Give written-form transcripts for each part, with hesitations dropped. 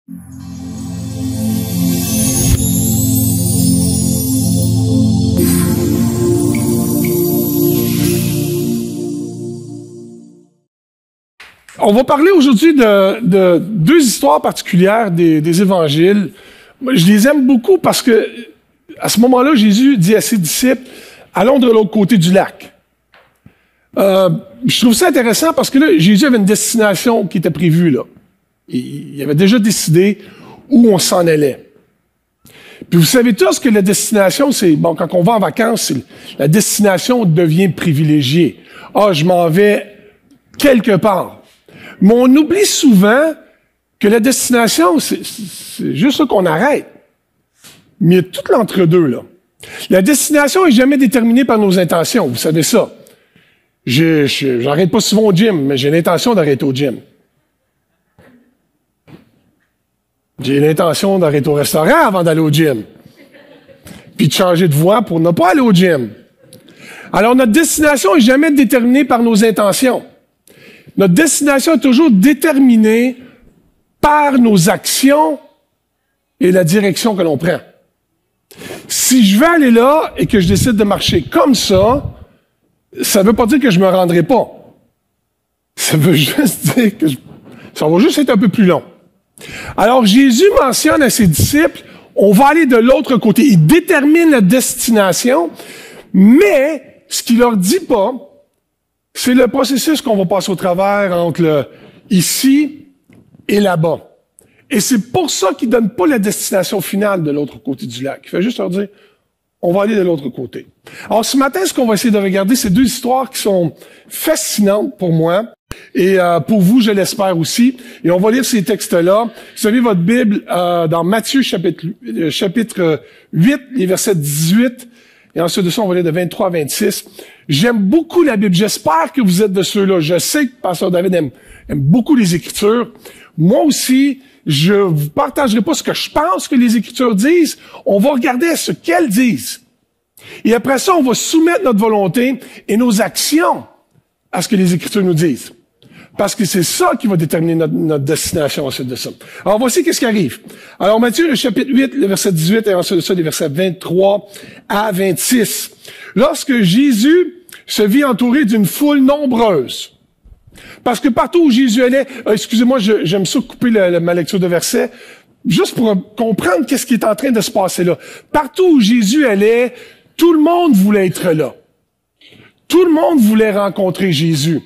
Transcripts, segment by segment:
On va parler aujourd'hui de deux histoires particulières des évangiles. Je les aime beaucoup parce que à ce moment-là, Jésus dit à ses disciples, allons de l'autre côté du lac. Je trouve ça intéressant parce que là, Jésus avait une destination qui était prévue là. Il avait déjà décidé où on s'en allait. Puis vous savez tous que la destination, c'est, bon, quand on va en vacances, la destination devient privilégiée. Ah, je m'en vais quelque part. Mais on oublie souvent que la destination, c'est juste ça qu'on arrête. Mais il y a tout l'entre-deux, là. La destination est jamais déterminée par nos intentions, vous savez ça. J'arrête pas souvent au gym, mais j'ai l'intention d'arrêter au gym. J'ai l'intention d'arrêter au restaurant avant d'aller au gym. Puis de changer de voie pour ne pas aller au gym. Alors, notre destination est jamais déterminée par nos intentions. Notre destination est toujours déterminée par nos actions et la direction que l'on prend. Si je veux aller là et que je décide de marcher comme ça ne veut pas dire que je me rendrai pas. Ça veut juste dire que ça va juste être un peu plus long. Alors, Jésus mentionne à ses disciples, on va aller de l'autre côté. Il détermine la destination, mais ce qu'il leur dit pas, c'est le processus qu'on va passer au travers entre le ici et là-bas. Et c'est pour ça qu'il donne pas la destination finale de l'autre côté du lac. Il fait juste leur dire, on va aller de l'autre côté. Alors ce matin, ce qu'on va essayer de regarder, c'est deux histoires qui sont fascinantes pour moi. Et pour vous, je l'espère aussi. Et on va lire ces textes-là. Vous avez votre Bible dans Matthieu chapitre 8, les versets 18. Et ensuite de ça, on va lire de 23 à 26. J'aime beaucoup la Bible. J'espère que vous êtes de ceux-là. Je sais que Pasteur David aime beaucoup les Écritures. Moi aussi, je vous partagerai pas ce que je pense que les Écritures disent. On va regarder ce qu'elles disent. Et après ça, on va soumettre notre volonté et nos actions à ce que les Écritures nous disent. Parce que c'est ça qui va déterminer notre destination ensuite de ça. Alors voici qu'est-ce qui arrive. Alors Matthieu, le chapitre 8, le verset 18, et ensuite de ça, les versets 23 à 26. Lorsque Jésus se vit entouré d'une foule nombreuse, parce que partout où Jésus allait, excusez-moi, j'aime ça couper ma lecture de versets, juste pour comprendre qu'est-ce qui est en train de se passer là. Partout où Jésus allait, tout le monde voulait être là. Tout le monde voulait rencontrer Jésus.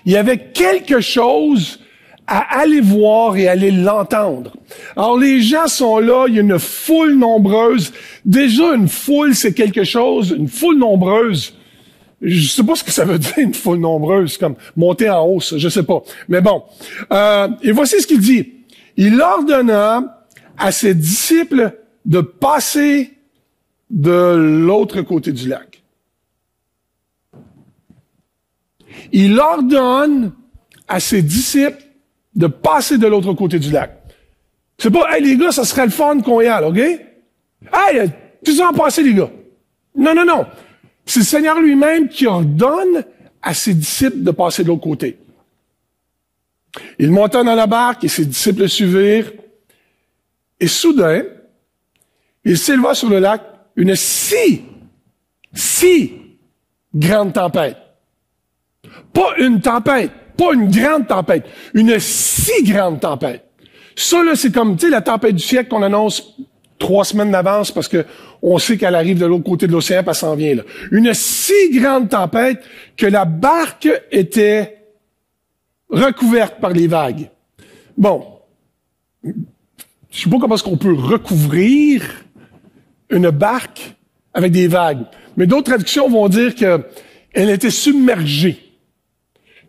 Il y avait quelque chose à aller voir et aller l'entendre. Alors les gens sont là, il y a une foule nombreuse. Déjà, une foule, c'est quelque chose, une foule nombreuse. Je sais pas ce que ça veut dire, une foule nombreuse, comme monter en hausse, je sais pas. Mais bon. Et voici ce qu'il dit. Il ordonna à ses disciples de passer de l'autre côté du lac. Il ordonne à ses disciples de passer de l'autre côté du lac. C'est pas, hey les gars, ça serait le fun qu'on y aille, OK? Hey, tu sais en passer, les gars. Non, non, non. C'est le Seigneur lui-même qui ordonne à ses disciples de passer de l'autre côté. Il monta dans la barque et ses disciples le suivirent. Et soudain, il s'éleva sur le lac une si grande tempête. Pas une tempête, pas une grande tempête, une si grande tempête. Ça, là, c'est comme, tu sais, la tempête du siècle qu'on annonce 3 semaines d'avance parce que on sait qu'elle arrive de l'autre côté de l'océan, puis elle s'en vient là. Une si grande tempête que la barque était recouverte par les vagues. Bon, je sais pas comment est-ce qu'on peut recouvrir une barque avec des vagues, mais d'autres traductions vont dire que elle était submergée,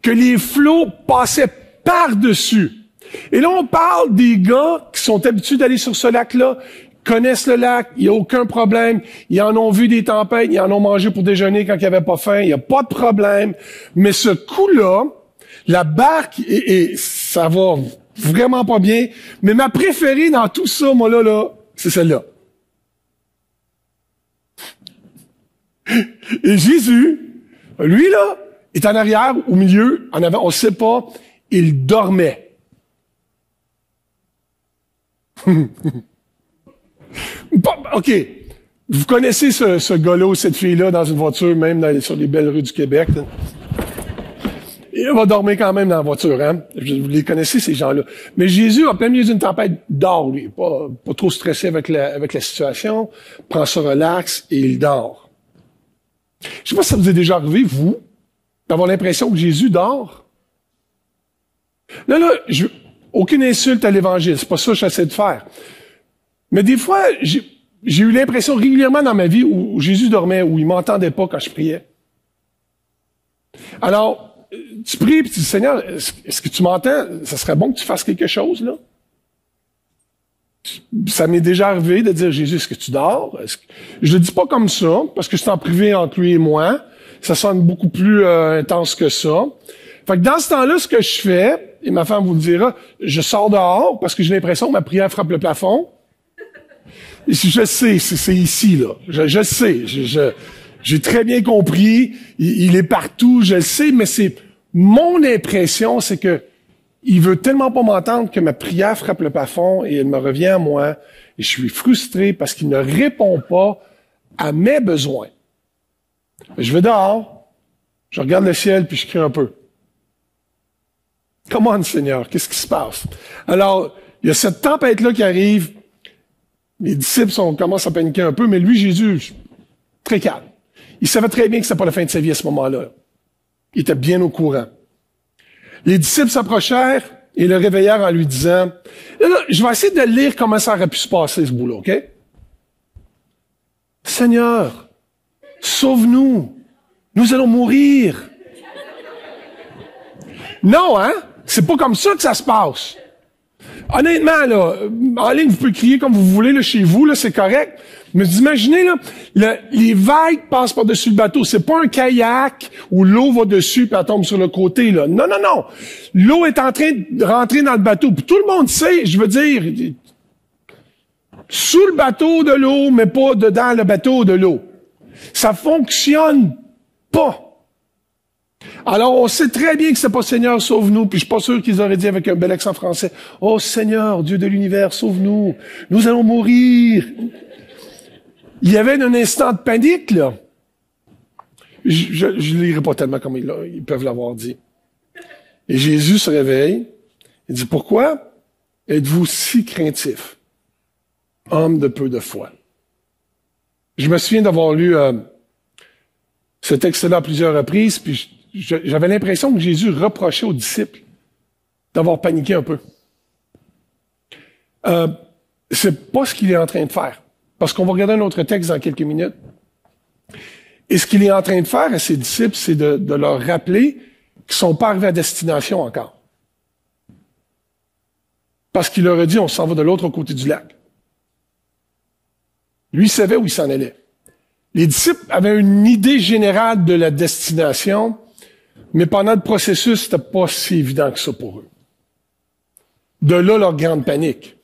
que les flots passaient par-dessus. Et là, on parle des gars qui sont habitués d'aller sur ce lac-là, connaissent le lac, il n'y a aucun problème, ils en ont vu des tempêtes, ils en ont mangé pour déjeuner quand il n'y avait pas faim, il n'y a pas de problème. Mais ce coup-là, la barque, et ça va vraiment pas bien, mais ma préférée dans tout ça, moi là, c'est celle-là. Et Jésus, lui là, est en arrière, au milieu, en avant, on ne sait pas, il dormait. OK. Vous connaissez ce gars-là ou cette fille-là dans une voiture, même sur les belles rues du Québec. Là. Il va dormir quand même dans la voiture, hein? Vous les connaissez, ces gens-là. Mais Jésus, en plein milieu d'une tempête, dort, lui. Pas trop stressé avec la situation. Prend ça relax et il dort. Je sais pas si ça vous est déjà arrivé, vous, d'avoir l'impression que Jésus dort. Là, aucune insulte à l'Évangile. C'est pas ça que j'essaie de faire. Mais des fois, j'ai eu l'impression régulièrement dans ma vie où Jésus dormait, où il m'entendait pas quand je priais. Alors, tu pries et tu dis, Seigneur, est-ce que tu m'entends? Ça serait bon que tu fasses quelque chose, là. Ça m'est déjà arrivé de dire, Jésus, est-ce que tu dors? Je le dis pas comme ça, parce que c'est en privé entre lui et moi. Ça sonne beaucoup plus intense que ça. Fait que dans ce temps-là, ce que je fais, et ma femme vous le dira, je sors dehors parce que j'ai l'impression que ma prière frappe le plafond. Et je sais, c'est ici, là. Je sais. J'ai très bien compris. Il est partout, je le sais, mais c'est mon impression, c'est que il veut tellement pas m'entendre que ma prière frappe le plafond et elle me revient à moi. Et je suis frustré parce qu'il ne répond pas à mes besoins. Je vais dehors, je regarde le ciel puis je crie un peu. Come on, Seigneur, qu'est-ce qui se passe? Alors, il y a cette tempête-là qui arrive. Les disciples commencent à paniquer un peu, mais lui, Jésus, très calme. Il savait très bien que c'était pas la fin de sa vie à ce moment-là. Il était bien au courant. Les disciples s'approchèrent et le réveillèrent en lui disant, là, je vais essayer de lire comment ça aurait pu se passer, ce bout-là, OK? Seigneur, sauve-nous. Nous allons mourir. Non, hein? C'est pas comme ça que ça se passe. Honnêtement, là, en ligne, vous pouvez crier comme vous voulez, là, chez vous, là, c'est correct. Mais imaginez, là, les vagues passent par-dessus le bateau. C'est pas un kayak où l'eau va dessus puis elle tombe sur le côté, là. Non, non, non. L'eau est en train de rentrer dans le bateau. Puis tout le monde sait, je veux dire, sous le bateau de l'eau, mais pas dedans le bateau de l'eau. Ça fonctionne pas. Alors, on sait très bien que c'est pas Seigneur, sauve-nous, puis je suis pas sûr qu'ils auraient dit avec un bel accent français, oh Seigneur, Dieu de l'univers, sauve-nous, nous allons mourir. Il y avait un instant de panique, là. Je lirai pas tellement comme ils peuvent l'avoir dit. Et Jésus se réveille, il dit, pourquoi êtes-vous si craintif, homme de peu de foi? Je me souviens d'avoir lu ce texte-là à plusieurs reprises, puis j'avais l'impression que Jésus reprochait aux disciples d'avoir paniqué un peu. C'est pas ce qu'il est en train de faire. Parce qu'on va regarder un autre texte dans quelques minutes. Et ce qu'il est en train de faire à ses disciples, c'est de leur rappeler qu'ils ne sont pas arrivés à destination encore. Parce qu'il leur a dit, on s'en va de l'autre côté du lac. Lui savait où il s'en allait. Les disciples avaient une idée générale de la destination, mais pendant le processus, c'était pas si évident que ça pour eux. De là, leur grande panique.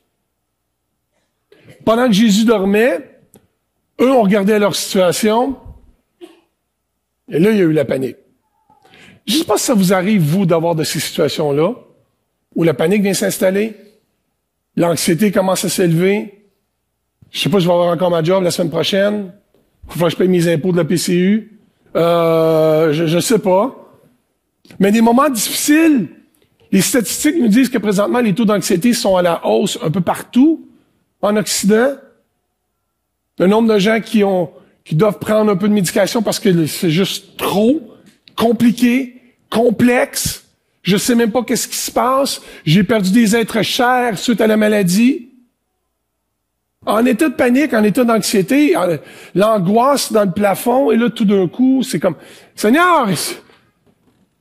Pendant que Jésus dormait, eux ont regardé leur situation, et là, il y a eu la panique. Je ne sais pas si ça vous arrive, vous, d'avoir de ces situations-là, où la panique vient s'installer, l'anxiété commence à s'élever, je ne sais pas si je vais avoir encore ma job la semaine prochaine, il faut que je paye mes impôts de la PCU, je ne sais pas. Mais des moments difficiles, les statistiques nous disent que présentement, les taux d'anxiété sont à la hausse un peu partout en Occident. Le nombre de gens qui doivent prendre un peu de médication parce que c'est juste trop compliqué, complexe. Je sais même pas qu'est-ce qui se passe. J'ai perdu des êtres chers suite à la maladie. En état de panique, en état d'anxiété, l'angoisse dans le plafond, et là, tout d'un coup, c'est comme, Seigneur,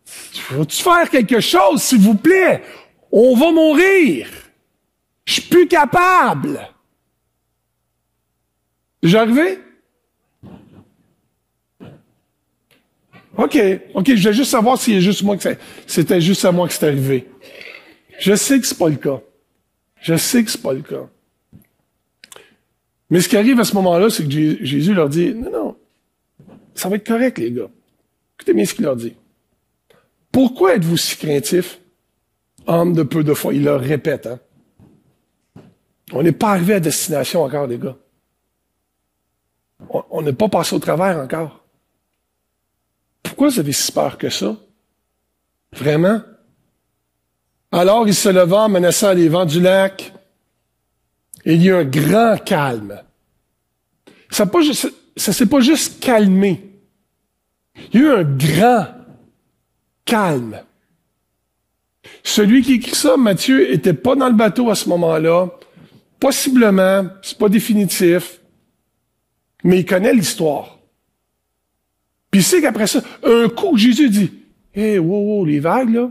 faut-tu faire quelque chose, s'il vous plaît? On va mourir. Je suis plus capable. Déjà arrivé? OK, je vais juste savoir si c'était juste à moi que c'est arrivé. Je sais que c'est pas le cas. Mais ce qui arrive à ce moment-là, c'est que Jésus leur dit, non, ça va être correct, les gars. Écoutez bien ce qu'il leur dit. Pourquoi êtes-vous si craintifs, homme de peu de foi? Il leur répète, hein. On n'est pas arrivé à destination encore, les gars. On n'est pas passé au travers encore. Pourquoi vous avez si peur que ça? Vraiment? Alors il se leva, menaçant les vents du lac, et il y a un grand calme. Ça s'est pas juste calmé. Il y a eu un grand calme. Celui qui écrit ça, Matthieu, était pas dans le bateau à ce moment-là. Possiblement, c'est pas définitif, mais il connaît l'histoire. Puis il sait qu'après ça, un coup, Jésus dit, « Hey, wow, les vagues, là,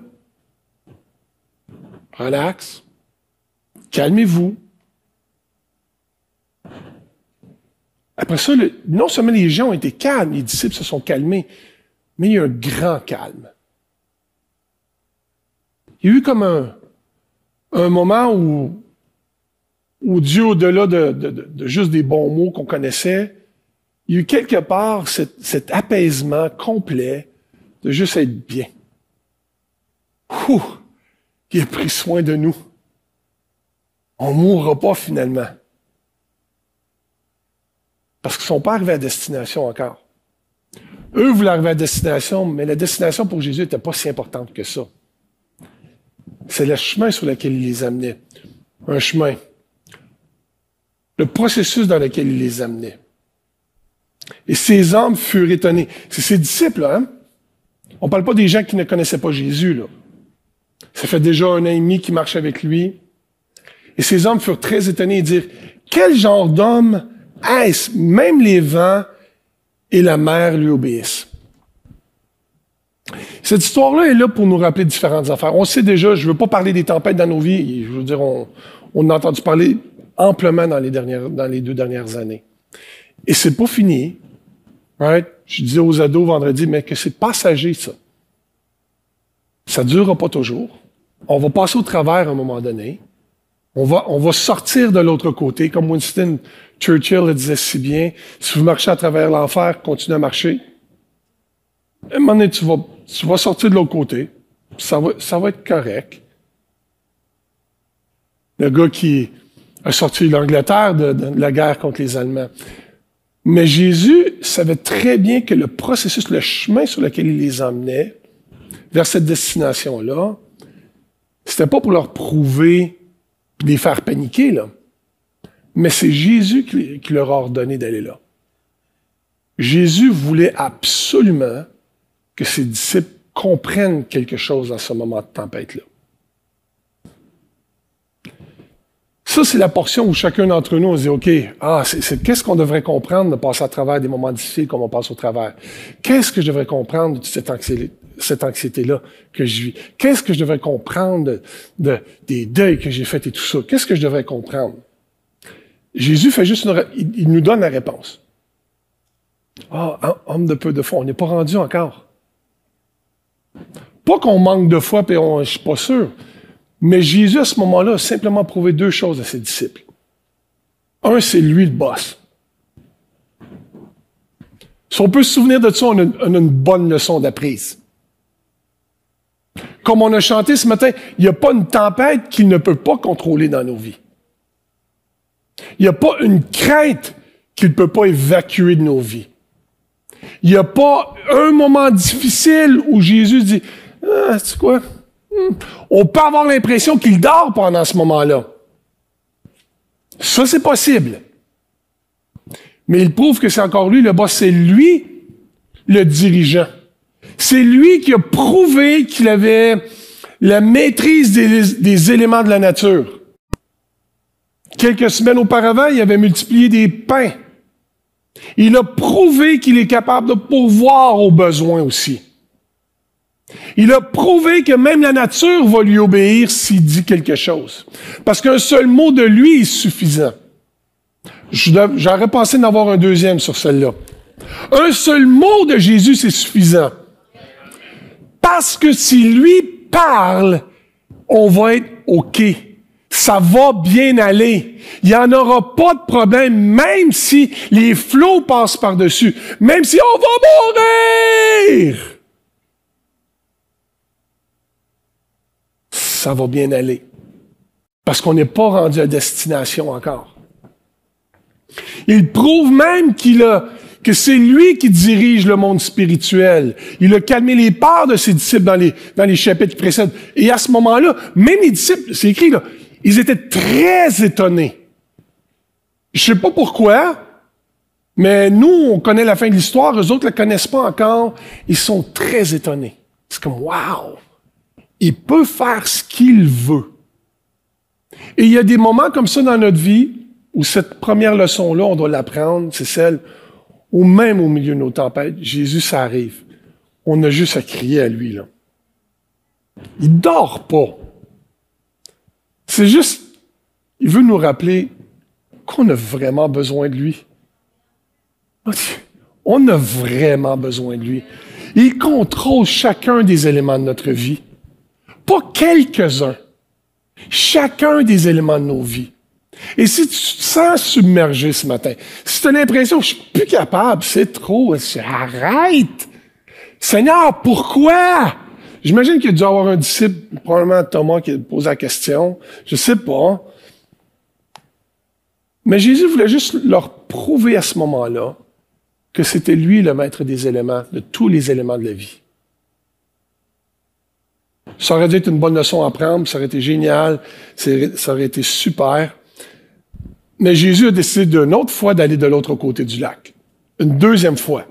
relax, calmez-vous. » Après ça, non seulement les gens ont été calmes, les disciples se sont calmés, mais il y a un grand calme. Il y a eu comme un moment où Dieu, au-delà de juste des bons mots qu'on connaissait, il y a eu quelque part cet apaisement complet de juste être bien. Ouh, il a pris soin de nous. On ne mourra pas finalement. Parce qu'ils ne sont pas arrivés à destination encore. Eux voulaient arriver à destination, mais la destination pour Jésus n'était pas si importante que ça. C'est le chemin sur lequel il les amenait. Un chemin. Le processus dans lequel il les amenait. Et ces hommes furent étonnés. C'est ces disciples, là, hein? On ne parle pas des gens qui ne connaissaient pas Jésus, là. Ça fait déjà 1 an et demi qu'ils marchent avec lui. Et ces hommes furent très étonnés et dirent, « Quel genre d'homme est-ce? Même les vents et la mer lui obéissent. » Cette histoire-là est là pour nous rappeler différentes affaires. On sait déjà, je ne veux pas parler des tempêtes dans nos vies. Je veux dire, on a entendu parler amplement dans les 2 dernières années. Et c'est pas fini. Right? Je disais aux ados vendredi, mais que c'est passager, ça. Ça ne durera pas toujours. On va passer au travers à un moment donné. On va sortir de l'autre côté. Comme Winston Churchill le disait si bien, si vous marchez à travers l'enfer, continuez à marcher. À un moment donné, tu vas sortir de l'autre côté. Ça va être correct. Le gars qui a sorti l'Angleterre de la guerre contre les Allemands. Mais Jésus savait très bien que le processus, le chemin sur lequel il les emmenait vers cette destination-là, c'était pas pour leur prouver et les faire paniquer, là. Mais c'est Jésus qui leur a ordonné d'aller là. Jésus voulait absolument que ses disciples comprennent quelque chose dans ce moment de tempête-là. Ça, c'est la portion où chacun d'entre nous, on se dit, OK, qu'est-ce qu'on devrait comprendre de passer à travers des moments difficiles comme on passe au travers? Qu'est-ce que je devrais comprendre de cette anxiété-là que je vis? Qu'est-ce que je devrais comprendre des deuils que j'ai faits et tout ça? Qu'est-ce que je devrais comprendre? Jésus fait juste il nous donne la réponse. Homme de peu de foi, on n'est pas rendu encore. Pas qu'on manque de foi, puis je suis pas sûr. Mais Jésus, à ce moment-là, a simplement prouvé 2 choses à ses disciples. Un, c'est lui le boss. Si on peut se souvenir de ça, on a une bonne leçon d'apprise. Comme on a chanté ce matin, il n'y a pas une tempête qu'il ne peut pas contrôler dans nos vies. Il n'y a pas une crainte qu'il ne peut pas évacuer de nos vies. Il n'y a pas un moment difficile où Jésus dit « c'est quoi? On peut avoir l'impression qu'il dort pendant ce moment-là. » Ça, c'est possible. Mais il prouve que c'est encore lui le boss. C'est lui le dirigeant. C'est lui qui a prouvé qu'il avait la maîtrise des éléments de la nature. Quelques semaines auparavant, il avait multiplié des pains. Il a prouvé qu'il est capable de pourvoir aux besoins aussi. Il a prouvé que même la nature va lui obéir s'il dit quelque chose. Parce qu'un seul mot de lui est suffisant. J'aurais pensé d'en avoir un deuxième sur celle-là. Un seul mot de Jésus, c'est suffisant. Parce que si lui parle, on va être OK. Ça va bien aller. Il n'y en aura pas de problème, même si les flots passent par-dessus. Même si on va mourir. Ça va bien aller. Parce qu'on n'est pas rendu à destination encore. Il prouve même que c'est lui qui dirige le monde spirituel. Il a calmé les peurs de ses disciples dans les chapitres qui précèdent. Et à ce moment-là, même les disciples, c'est écrit là, ils étaient très étonnés. Je sais pas pourquoi, mais nous, on connaît la fin de l'histoire, eux autres ne la connaissent pas encore. Ils sont très étonnés. C'est comme, wow! Il peut faire ce qu'il veut. Et il y a des moments comme ça dans notre vie où cette première leçon-là, on doit l'apprendre, c'est celle où même au milieu de nos tempêtes, Jésus, ça arrive. On a juste à crier à lui, là. Il dort pas. C'est juste, il veut nous rappeler qu'on a vraiment besoin de lui. On a vraiment besoin de lui. Il contrôle chacun des éléments de notre vie. Pas quelques-uns. Chacun des éléments de nos vies. Et si tu te sens submergé ce matin, si tu as l'impression que je suis plus capable, c'est trop, arrête! Seigneur, pourquoi? J'imagine qu'il y a dû avoir un disciple, probablement Thomas, qui a posé la question. Je sais pas. Mais Jésus voulait juste leur prouver à ce moment-là que c'était lui le maître des éléments, de tous les éléments de la vie. Ça aurait dû être une bonne leçon à prendre, ça aurait été génial, ça aurait été super. Mais Jésus a décidé d'une autre fois d'aller de l'autre côté du lac. Une deuxième fois.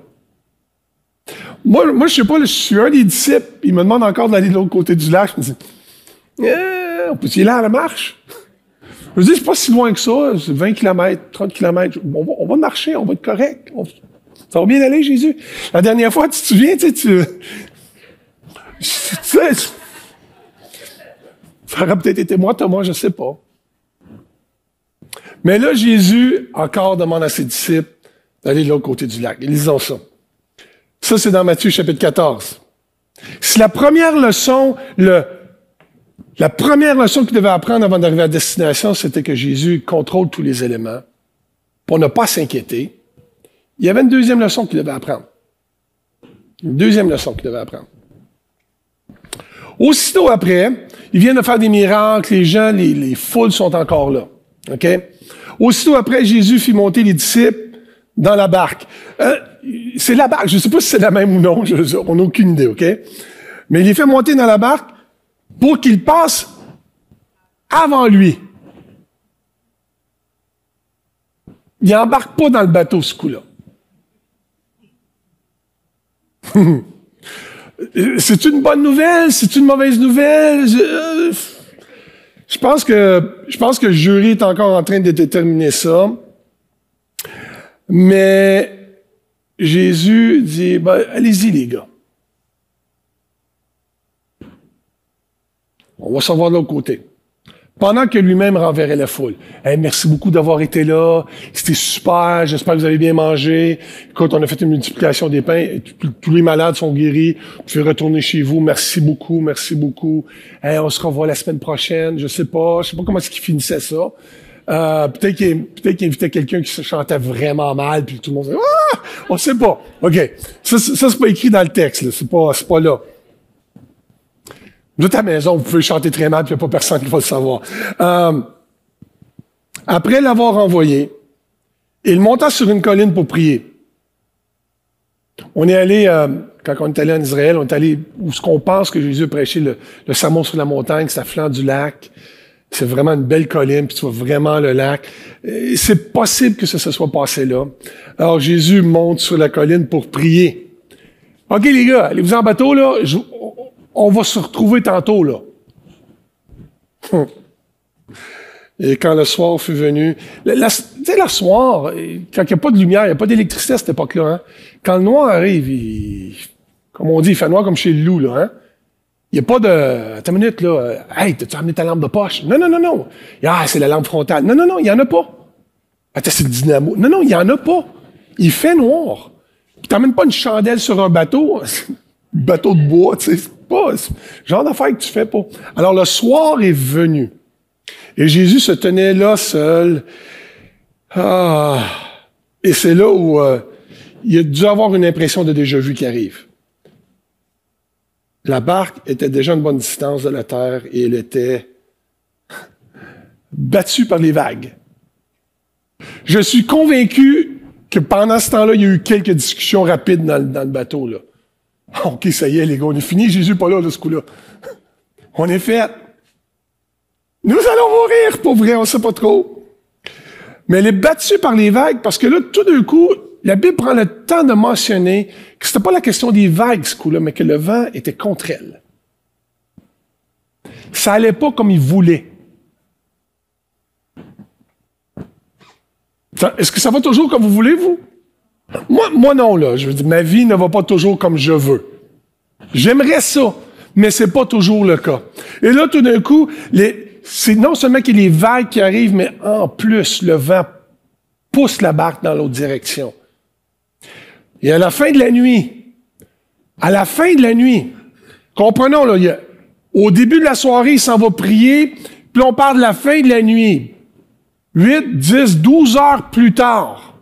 Moi, je sais pas, je suis un des disciples, il me demande encore d'aller de l'autre côté du lac. Je me dis, on peut y aller à la marche? Je me dis, c'est pas si loin que ça, c'est 20 km, 30 km. On va marcher, on va être correct. Ça va bien aller, Jésus. La dernière fois, tu te souviens, ça aurait peut-être été moi, Thomas, je sais pas. Mais là, Jésus encore demande à ses disciples d'aller de l'autre côté du lac. Et lisons ça. Ça, c'est dans Matthieu chapitre 14. Si la première leçon qu'il devait apprendre avant d'arriver à destination, c'était que Jésus contrôle tous les éléments, pour ne pas s'inquiéter, il y avait une deuxième leçon qu'il devait apprendre. Une deuxième leçon qu'il devait apprendre. Aussitôt après, il vient de faire des miracles, les gens, les foules sont encore là. OK? Aussitôt après, Jésus fit monter les disciples dans la barque. C'est la barque, je ne sais pas si c'est la même ou non, on n'a aucune idée, OK? Mais il les fait monter dans la barque pour qu'ils passent avant lui. Il n'embarque pas dans le bateau ce coup-là. C'est une bonne nouvelle? C'est une mauvaise nouvelle? Je pense que le jury est encore en train de déterminer ça. Mais Jésus dit, allez-y les gars. On va s'en voir de l'autre côté. Pendant que lui-même renverrait la foule. Hey, merci beaucoup d'avoir été là. C'était super. J'espère que vous avez bien mangé. Écoute, on a fait une multiplication des pains. Tous les malades sont guéris. Vous pouvez retourner chez vous. Merci beaucoup. Merci beaucoup. Hey, on se revoit la semaine prochaine. Je sais pas comment est-ce qu'il finissait ça. Peut-être qu'il invitait quelqu'un qui se chantait vraiment mal, puis tout le monde disait, ah! On sait pas. OK. Ça, c'est pas écrit dans le texte, là. C'est pas là. Vous êtes à la maison, vous pouvez chanter très mal, puis il n'y a pas personne qui va le savoir. Après l'avoir envoyé, il monta sur une colline pour prier. On est allé, quand on est allé en Israël, on est allé où ce qu'on pense que Jésus a prêché le sermon sur la montagne, c'est à flanc du lac. C'est vraiment une belle colline, puis tu vois vraiment le lac. C'est possible que ça se soit passé là. Alors Jésus monte sur la colline pour prier. OK les gars, allez-vous en bateau, là. On va se retrouver tantôt, là. Et quand le soir fut venu, tu sais, le soir, quand il n'y a pas de lumière, il n'y a pas d'électricité à cette époque-là, hein. Quand le noir arrive, comme on dit, il fait noir comme chez le loup, là, hein. Il n'y a pas de, attends une minute, là, hey, t'as-tu amené ta lampe de poche? Non. C'est la lampe frontale. Non, il n'y en a pas. Attends, c'est le dynamo. Non, il n'y en a pas. Il fait noir. Tu n'emmènes pas une chandelle sur un bateau, bateau de bois, tu sais, c'est pas le genre d'affaire que tu fais pas. Alors, le soir est venu. Et Jésus se tenait là seul. Et c'est là où il a dû avoir une impression de déjà-vu qui arrive. La barque était déjà à une bonne distance de la terre et elle était battus par les vagues. Je suis convaincu que pendant ce temps-là, il y a eu quelques discussions rapides dans le bateau, là. OK, ça y est, les gars, on est fini. Jésus n'est pas là, ce coup-là. On est fait. Nous allons mourir, pour vrai, on ne sait pas trop. Mais elle est battue par les vagues parce que là, tout d'un coup, la Bible prend le temps de mentionner que c'était pas la question des vagues, ce coup-là, mais que le vent était contre elle. Ça allait pas comme il voulait. Est-ce que ça va toujours comme vous voulez, vous? Moi non, là. Je veux dire, ma vie ne va pas toujours comme je veux. J'aimerais ça, mais c'est pas toujours le cas. Et là, tout d'un coup, c'est non seulement qu'il y a les vagues qui arrivent, mais en plus, le vent pousse la barque dans l'autre direction. Et à la fin de la nuit, comprenons, là, au début de la soirée, il s'en va prier, puis on parle de la fin de la nuit. 8, 10, 12 heures plus tard.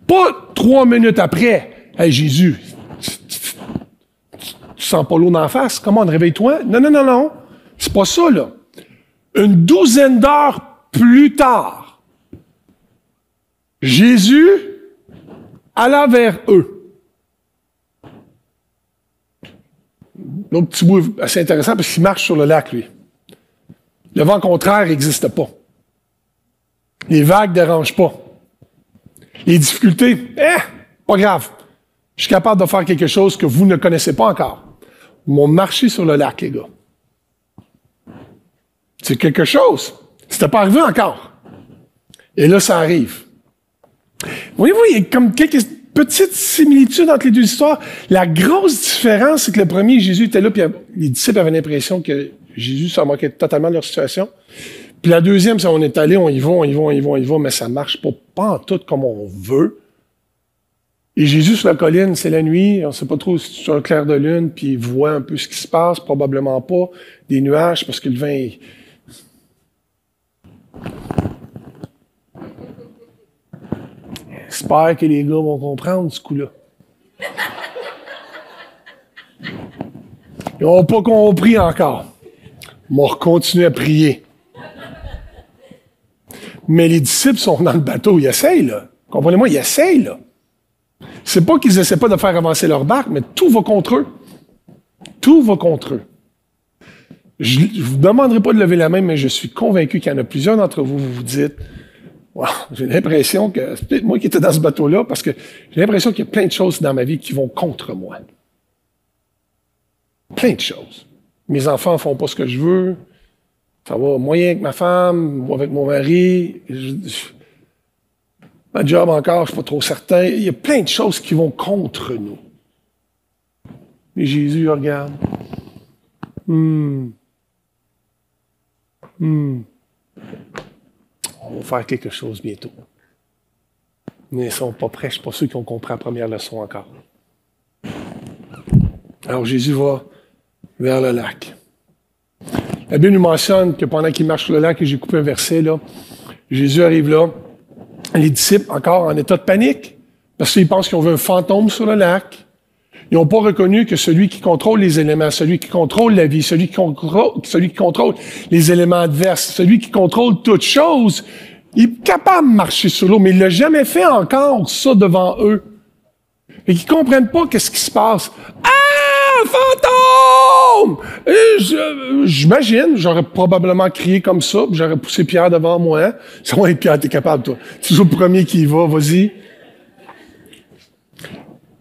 Pas 3 minutes après. Hey, Jésus, tu sens pas l'eau d'en face? Comment, réveille-toi? Non. C'est pas ça, là. Une douzaine d'heures plus tard, Jésus alla vers eux. L'autre petit bout assez intéressant parce qu'il marche sur le lac, lui. Le vent contraire n'existe pas. Les vagues ne dérangent pas. Les difficultés, pas grave. Je suis capable de faire quelque chose que vous ne connaissez pas encore. Ils m'ont marché sur le lac, les gars. C'est quelque chose. C'était pas arrivé encore. Et là, ça arrive. Voyez-vous, il y a comme quelques petites similitudes entre les deux histoires. La grosse différence, c'est que le premier, Jésus était là, puis les disciples avaient l'impression que Jésus s'en moquait totalement de leur situation. Puis la deuxième, c'est on est allé, on y va, mais ça marche pas en tout comme on veut. Et Jésus sur la colline, c'est la nuit, on ne sait pas trop si c'est un clair de lune, puis il voit un peu ce qui se passe, probablement pas, des nuages, parce que le vent est... J'espère que les gars vont comprendre ce coup-là. Ils n'ont pas compris encore. Ils vont continuer à prier. Mais les disciples sont dans le bateau, ils essayent, là. Comprenez-moi, ils essayent, là. C'est pas qu'ils essaient pas de faire avancer leur barque, mais tout va contre eux. Tout va contre eux. Je ne vous demanderai pas de lever la main, mais je suis convaincu qu'il y en a plusieurs d'entre vous, vous vous dites, wow, j'ai l'impression que, c'est peut-être moi qui étais dans ce bateau-là, parce que j'ai l'impression qu'il y a plein de choses dans ma vie qui vont contre moi. Plein de choses. Mes enfants ne font pas ce que je veux. Ça va moyen avec ma femme, ou avec mon mari. Ma job encore, je ne suis pas trop certain. Il y a plein de choses qui vont contre nous. Et Jésus regarde. On va faire quelque chose bientôt. Mais ils ne sont pas prêts. Je ne suis pas sûr qu'ils ont compris la première leçon encore. Alors Jésus va vers le lac. La Bible nous mentionne que pendant qu'il marche sur le lac, et j'ai coupé un verset, là, Jésus arrive là. Les disciples, encore en état de panique, parce qu'ils pensent qu'ils ont vu un fantôme sur le lac. Ils n'ont pas reconnu que celui qui contrôle les éléments, celui qui contrôle la vie, celui qui contrôle les éléments adverses, celui qui contrôle toutes choses, il est capable de marcher sur l'eau, mais il l'a jamais fait encore, ça, devant eux. Et qu'ils comprennent pas qu'est-ce qui se passe. Ah! Fantôme! J'imagine, j'aurais probablement crié comme ça, puis j'aurais poussé Pierre devant moi. C'est moi, Pierre, t'es capable, toi. C'est toujours le premier qui y va, vas-y.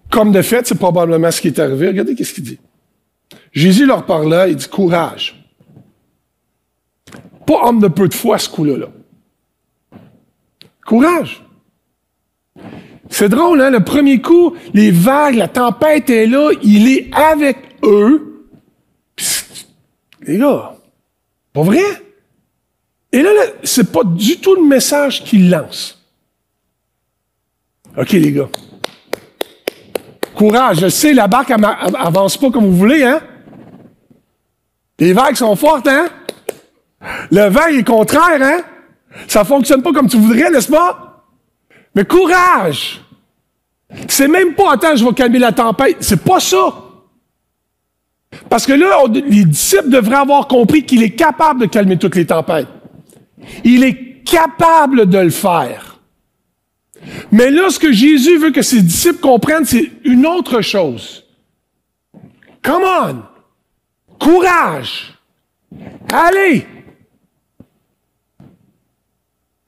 Comme de fait, c'est probablement ce qui est arrivé. Regardez qu'est-ce qu'il dit. Jésus leur parla, il dit « Courage ». Pas homme de peu de foi, ce coup-là. Là. Courage. C'est drôle, hein? Le premier coup, les vagues, la tempête est là, il est avec eux. Psst, les gars, pas vrai? Et là, c'est pas du tout le message qu'il lance. OK, les gars. Courage, je sais, la barque avance pas comme vous voulez, hein? Les vagues sont fortes, hein? Le vent est contraire, hein? Ça fonctionne pas comme tu voudrais, n'est-ce pas? Mais courage! C'est même pas, attends, je vais calmer la tempête. C'est pas ça. Parce que là, les disciples devraient avoir compris qu'il est capable de calmer toutes les tempêtes. Il est capable de le faire. Mais là, ce que Jésus veut que ses disciples comprennent, c'est une autre chose. Come on! Courage! Allez!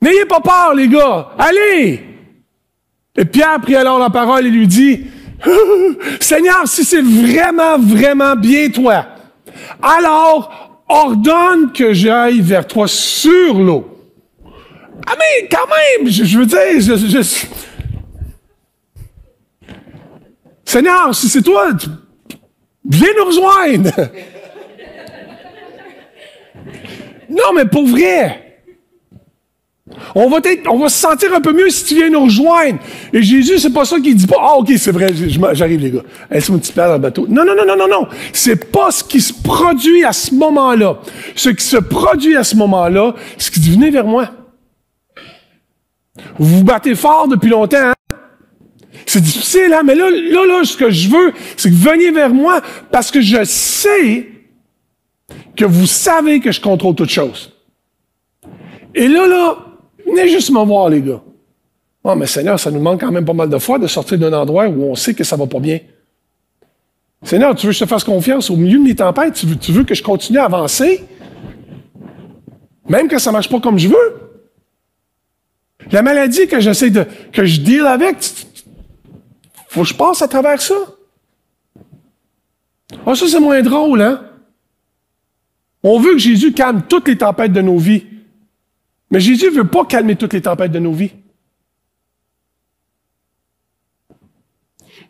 N'ayez pas peur, les gars! Allez! Et Pierre prit alors la parole et lui dit, « Seigneur, si c'est vraiment, vraiment bien toi, alors ordonne que j'aille vers toi sur l'eau. » Ah mais quand même, je veux dire, Seigneur, si c'est toi, viens nous rejoindre. Non, mais pour vrai. On va se sentir un peu mieux si tu viens nous rejoindre. Et Jésus, c'est pas ça qu'il dit pas. Ah, ok, c'est vrai, j'arrive, les gars. Laisse-moi une petite place dans le bateau. Non, non, non, non, non, non. C'est pas ce qui se produit à ce moment-là. Ce qui se produit à ce moment-là, c'est qu'il dit, venez vers moi. Vous vous battez fort depuis longtemps, hein? C'est difficile, hein? Mais là, ce que je veux, c'est que veniez vers moi parce que je sais que vous savez que je contrôle toutes choses. Et là, venez juste me voir, les gars. Oh, mais Seigneur, ça nous manque quand même pas mal de fois de sortir d'un endroit où on sait que ça va pas bien. Seigneur, tu veux que je te fasse confiance au milieu de mes tempêtes? Tu veux que je continue à avancer? Même quand ça marche pas comme je veux? La maladie que que je deal avec, faut que je passe à travers ça. Ah, ça, c'est moins drôle, hein? On veut que Jésus calme toutes les tempêtes de nos vies. Mais Jésus ne veut pas calmer toutes les tempêtes de nos vies.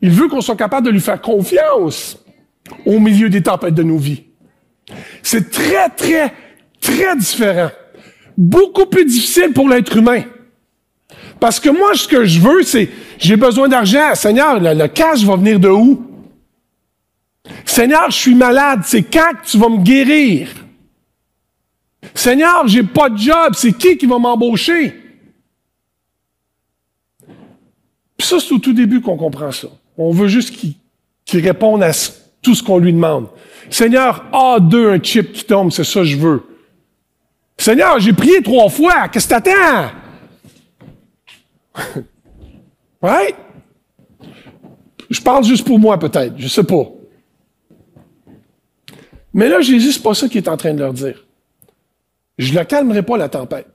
Il veut qu'on soit capable de lui faire confiance au milieu des tempêtes de nos vies. C'est très, très, très différent. Beaucoup plus difficile pour l'être humain. Parce que moi, ce que je veux, c'est, j'ai besoin d'argent. Seigneur, le cash va venir de où? Seigneur, je suis malade. C'est quand que tu vas me guérir? Seigneur, j'ai pas de job. C'est qui va m'embaucher? Puis ça, c'est au tout début qu'on comprend ça. On veut juste qu'il réponde à tout ce qu'on lui demande. Seigneur, A2, un chip qui tombe, c'est ça que je veux. Seigneur, j'ai prié 3 fois. Qu'est-ce que t'attends? Ouais? Je parle juste pour moi, peut-être. Je sais pas. Mais là, Jésus, c'est pas ça qu'il est en train de leur dire. Je ne calmerai pas, la tempête.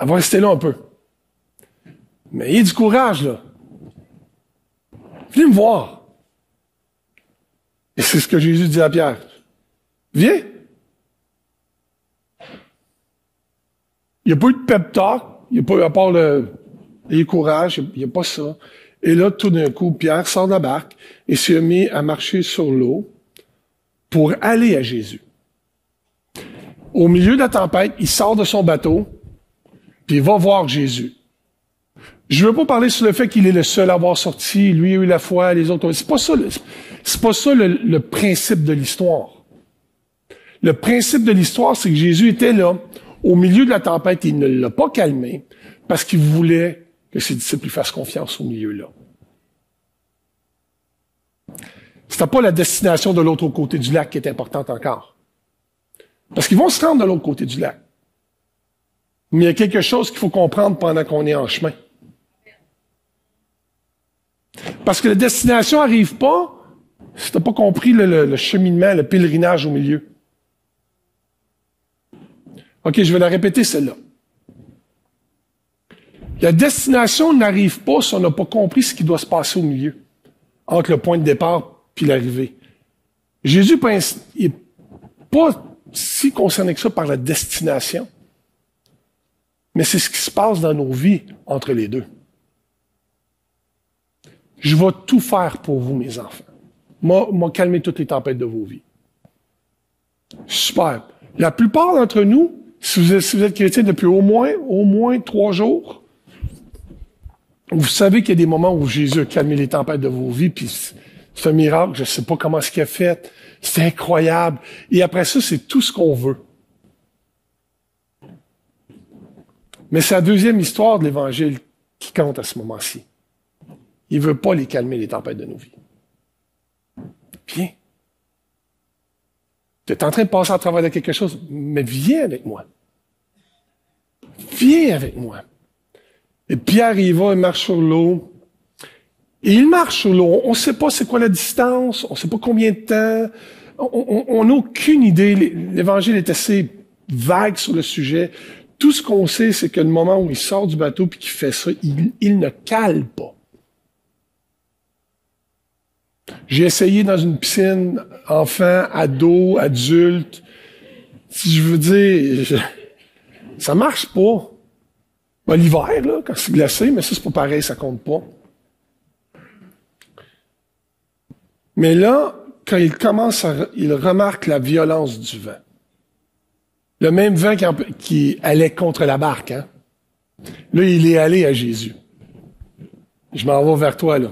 Elle va rester là un peu. Mais ayez du courage, là. Venez me voir. Et c'est ce que Jésus dit à Pierre. Viens. Il n'y a pas eu de pep talk. Il n'y a pas eu, à part ayez courage, il n'y a pas ça. Et là, tout d'un coup, Pierre sort de la barque et s'est mis à marcher sur l'eau pour aller à Jésus. Au milieu de la tempête, il sort de son bateau, puis il va voir Jésus. Je ne veux pas parler sur le fait qu'il est le seul à avoir sorti, lui a eu la foi, les autres. C'est pas ça le principe de l'histoire. Le principe de l'histoire, c'est que Jésus était là, au milieu de la tempête, il ne l'a pas calmé, parce qu'il voulait que ses disciples lui fassent confiance au milieu-là. C'était pas la destination de l'autre côté du lac qui est importante encore. Parce qu'ils vont se rendre de l'autre côté du lac. Mais il y a quelque chose qu'il faut comprendre pendant qu'on est en chemin. Parce que la destination n'arrive pas si tu n'as pas compris le cheminement, le pèlerinage au milieu. OK, je vais la répéter, celle-là. La destination n'arrive pas si on n'a pas compris ce qui doit se passer au milieu, entre le point de départ puis l'arrivée. Jésus n'est pas si concerné que ça par la destination, mais c'est ce qui se passe dans nos vies entre les deux. Je vais tout faire pour vous, mes enfants. Moi, calmer toutes les tempêtes de vos vies. Super. La plupart d'entre nous, si vous êtes chrétien depuis au moins 3 jours, vous savez qu'il y a des moments où Jésus a calmé les tempêtes de vos vies, puis c'est un miracle, je ne sais pas comment ce qu'il a fait, c'est incroyable. Et après ça, c'est tout ce qu'on veut. Mais c'est la deuxième histoire de l'Évangile qui compte à ce moment-ci. Il ne veut pas les calmer, les tempêtes de nos vies. Bien. Tu es en train de passer à travers de quelque chose, mais viens avec moi. Viens avec moi. Et Pierre, il va, il marche sur l'eau. Et il marche sur l'eau. On ne sait pas c'est quoi la distance, on ne sait pas combien de temps. On n'a aucune idée. L'Évangile est assez vague sur le sujet. Tout ce qu'on sait, c'est que le moment où il sort du bateau puis qu'il fait ça, il ne cale pas. J'ai essayé dans une piscine, enfant, ado, adulte. Si je veux dire, ça marche pas. Ben, l'hiver, là, quand c'est glacé, mais ça, c'est pas pareil, ça compte pas. Mais là, quand il remarque la violence du vent. Le même vent qui allait contre la barque, hein. Là, il est allé à Jésus. Je m'en vais vers toi, là.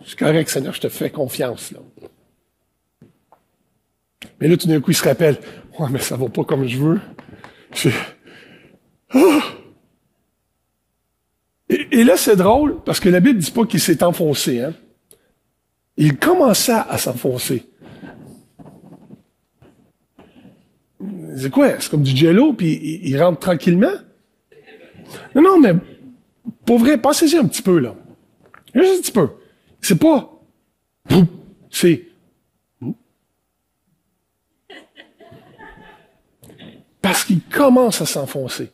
C'est correct, Seigneur, je te fais confiance, là. Mais là, tout d'un coup, il se rappelle, « Ouais, mais ça va pas comme je veux. » Et là, c'est drôle, parce que la Bible dit pas qu'il s'est enfoncé, hein. Il commençait à s'enfoncer. C'est quoi? C'est comme du jello, puis il rentre tranquillement? Non, mais pour vrai, pensez-y un petit peu, là. Juste un petit peu. C'est pas... C'est... Parce qu'il commence à s'enfoncer.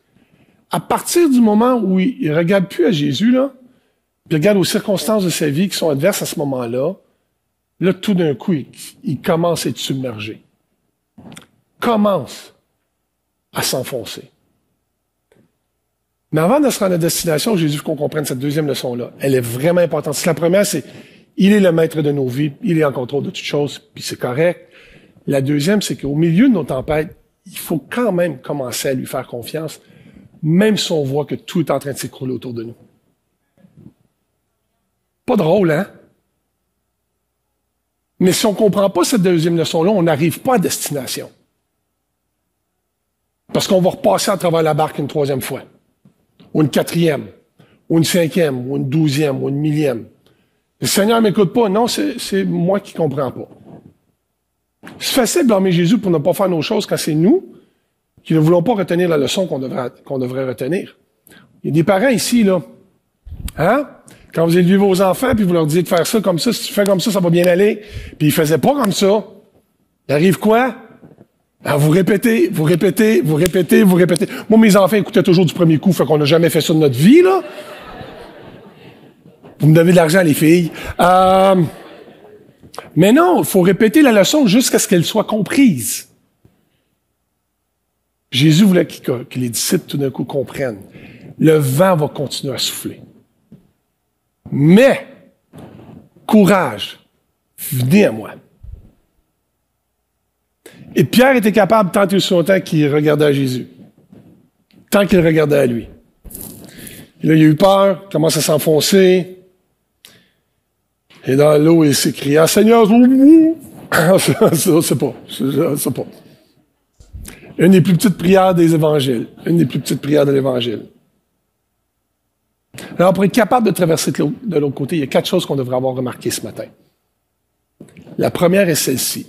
À partir du moment où il regarde plus à Jésus, là, puis il regarde aux circonstances de sa vie qui sont adverses à ce moment-là, là, tout d'un coup, il commence à être submergé. Commence à s'enfoncer. Mais avant de se rendre à destination, Jésus veut qu'on comprenne cette deuxième leçon-là. Elle est vraiment importante. La première, c'est il est le maître de nos vies, il est en contrôle de toutes choses, puis c'est correct. La deuxième, c'est qu'au milieu de nos tempêtes, il faut quand même commencer à lui faire confiance, même si on voit que tout est en train de s'écrouler autour de nous. Pas drôle, hein? Mais si on ne comprend pas cette deuxième leçon-là, on n'arrive pas à destination. Parce qu'on va repasser à travers la barque une troisième fois, ou une quatrième, ou une cinquième, ou une 12e, ou une 1000e. Le Seigneur ne m'écoute pas. Non, c'est moi qui ne comprends pas. C'est facile de blâmer Jésus pour ne pas faire nos choses quand c'est nous qui ne voulons pas retenir la leçon qu'on devrait retenir. Il y a des parents ici, là. Hein? Quand vous élevez vos enfants, puis vous leur dites de faire ça comme ça, si tu fais comme ça va bien aller. Puis ils faisaient pas comme ça. Il arrive quoi? Alors vous répétez. Moi, mes enfants écoutaient toujours du premier coup, fait qu'on n'a jamais fait ça de notre vie, là. Vous me devez de l'argent, les filles. Mais non, il faut répéter la leçon jusqu'à ce qu'elle soit comprise. Jésus voulait que les disciples, tout d'un coup, comprennent. Le vent va continuer à souffler. Mais, courage, venez à moi. Et Pierre était capable, tant et aussi longtemps qu'il regardait à Jésus. Tant qu'il regardait à lui. Et là, il a eu peur, commence à s'enfoncer. Et dans l'eau, il s'écria, Seigneur, c'est pas. Une des plus petites prières des évangiles. Une des plus petites prières de l'évangile. Alors, pour être capable de traverser de l'autre côté, il y a 4 choses qu'on devrait avoir remarquées ce matin. La première est celle-ci.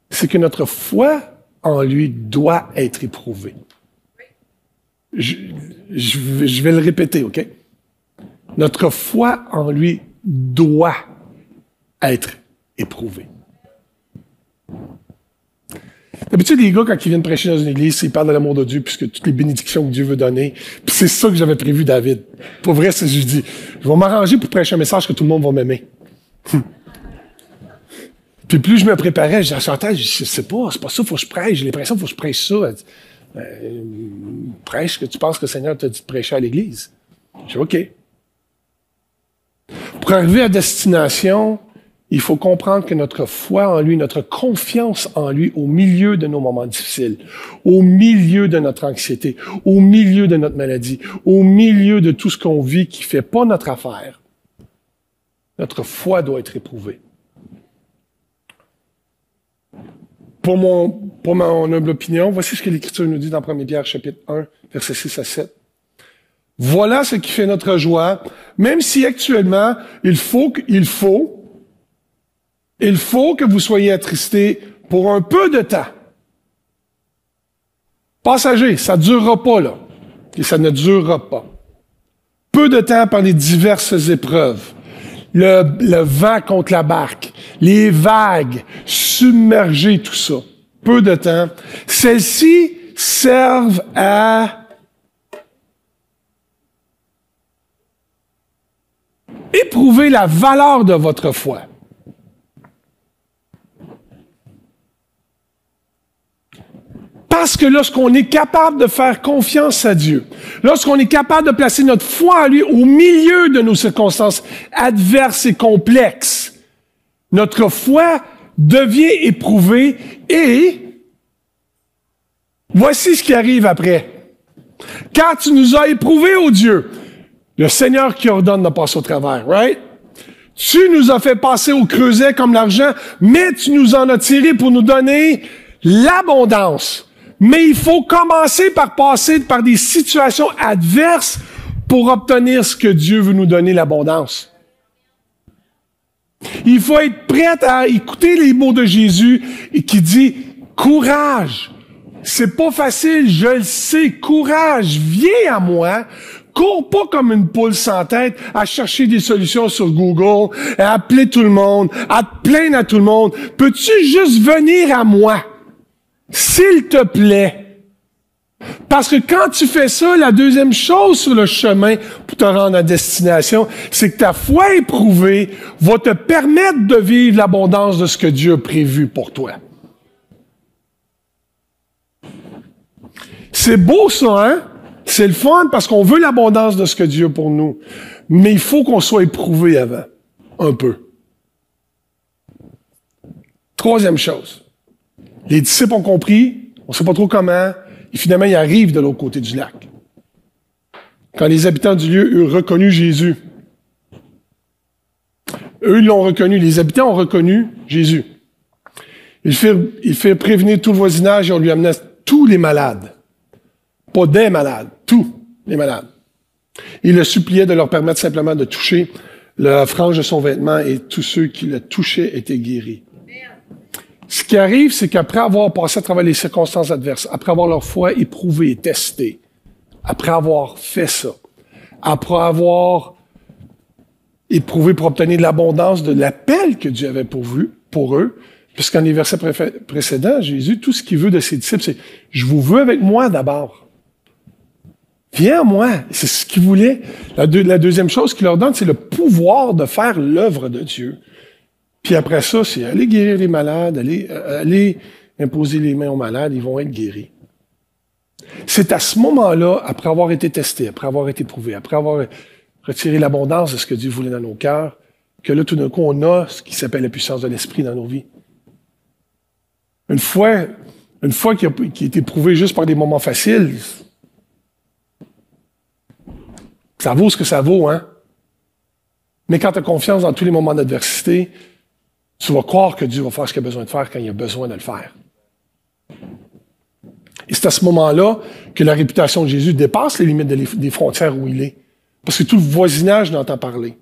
C'est que notre foi en lui doit être éprouvée. Je vais le répéter, OK? Notre foi en lui doit être éprouvée. D'habitude, les gars, quand ils viennent prêcher dans une église, ils parlent de l'amour de Dieu, puisque toutes les bénédictions que Dieu veut donner. Puis c'est ça que j'avais prévu, David. Pour vrai, c'est je dis, je vais m'arranger pour prêcher un message que tout le monde va m'aimer. Puis plus je me préparais, je chantais, je sais pas, c'est pas ça, faut que je prêche. J'ai l'impression qu'il faut que je prêche ça. Prêche ce que tu penses que le Seigneur t'a dit de prêcher à l'église. Je dis, OK. Pour arriver à destination, il faut comprendre que notre foi en lui, notre confiance en lui au milieu de nos moments difficiles, au milieu de notre anxiété, au milieu de notre maladie, au milieu de tout ce qu'on vit qui fait pas notre affaire, notre foi doit être éprouvée. Pour mon humble opinion, voici ce que l'Écriture nous dit dans 1 Pierre, chapitre 1, versets 6 à 7. Voilà ce qui fait notre joie, même si actuellement, il faut que vous soyez attristés pour un peu de temps. Passager, ça ne durera pas, là. Et ça ne durera pas. Peu de temps par les diverses épreuves. Le vent contre la barque, les vagues, submerger tout ça. Peu de temps. Celles-ci servent à éprouver la valeur de votre foi. Parce que lorsqu'on est capable de faire confiance à Dieu, lorsqu'on est capable de placer notre foi en lui au milieu de nos circonstances adverses et complexes, notre foi devient éprouvée et voici ce qui arrive après. Quand tu nous as éprouvés, ô Dieu, le Seigneur qui ordonne de passer au travers, right? Tu nous as fait passer au creuset comme l'argent, mais tu nous en as tiré pour nous donner l'abondance. Mais il faut commencer par passer par des situations adverses pour obtenir ce que Dieu veut nous donner, l'abondance. Il faut être prêt à écouter les mots de Jésus et qui dit « Courage! C'est pas facile, je le sais. Courage! Viens à moi! » Cours pas comme une poule sans tête à chercher des solutions sur Google, à appeler tout le monde, à te plaindre à tout le monde. Peux-tu juste venir à moi? S'il te plaît. Parce que quand tu fais ça, la deuxième chose sur le chemin pour te rendre à destination, c'est que ta foi éprouvée va te permettre de vivre l'abondance de ce que Dieu a prévu pour toi. C'est beau ça, hein? C'est le fun parce qu'on veut l'abondance de ce que Dieu a pour nous. Mais il faut qu'on soit éprouvé avant. Un peu. Troisième chose. Les disciples ont compris, on ne sait pas trop comment, et finalement, ils arrivent de l'autre côté du lac. Quand les habitants du lieu eurent reconnu Jésus, eux, ils l'ont reconnu, les habitants ont reconnu Jésus. Ils firent prévenir tout le voisinage et on lui amena tous les malades. Pas des malades, tous les malades. Il le suppliait de leur permettre simplement de toucher la frange de son vêtement et tous ceux qui le touchaient étaient guéris. Ce qui arrive, c'est qu'après avoir passé à travers les circonstances adverses, après avoir leur foi éprouvée et testée, après avoir fait ça, après avoir éprouvé pour obtenir de l'abondance de l'appel que Dieu avait pourvu pour eux, puisqu'en les versets précédents, Jésus, tout ce qu'il veut de ses disciples, c'est « Je vous veux avec moi d'abord. Viens à moi. » C'est ce qu'il voulait. La deuxième chose qu'il leur donne, c'est le pouvoir de faire l'œuvre de Dieu. Puis après ça, c'est aller guérir les malades, aller imposer les mains aux malades, ils vont être guéris. C'est à ce moment-là, après avoir été testé, après avoir été prouvé, après avoir retiré l'abondance de ce que Dieu voulait dans nos cœurs, que là, tout d'un coup, on a ce qui s'appelle la puissance de l'Esprit dans nos vies. Une fois qui a été prouvé juste par des moments faciles, ça vaut ce que ça vaut, hein? Mais quand tu as confiance dans tous les moments d'adversité, tu vas croire que Dieu va faire ce qu'il a besoin de faire quand il a besoin de le faire. Et c'est à ce moment-là que la réputation de Jésus dépasse les limites des frontières où il est. Parce que tout le voisinage l'entend parler.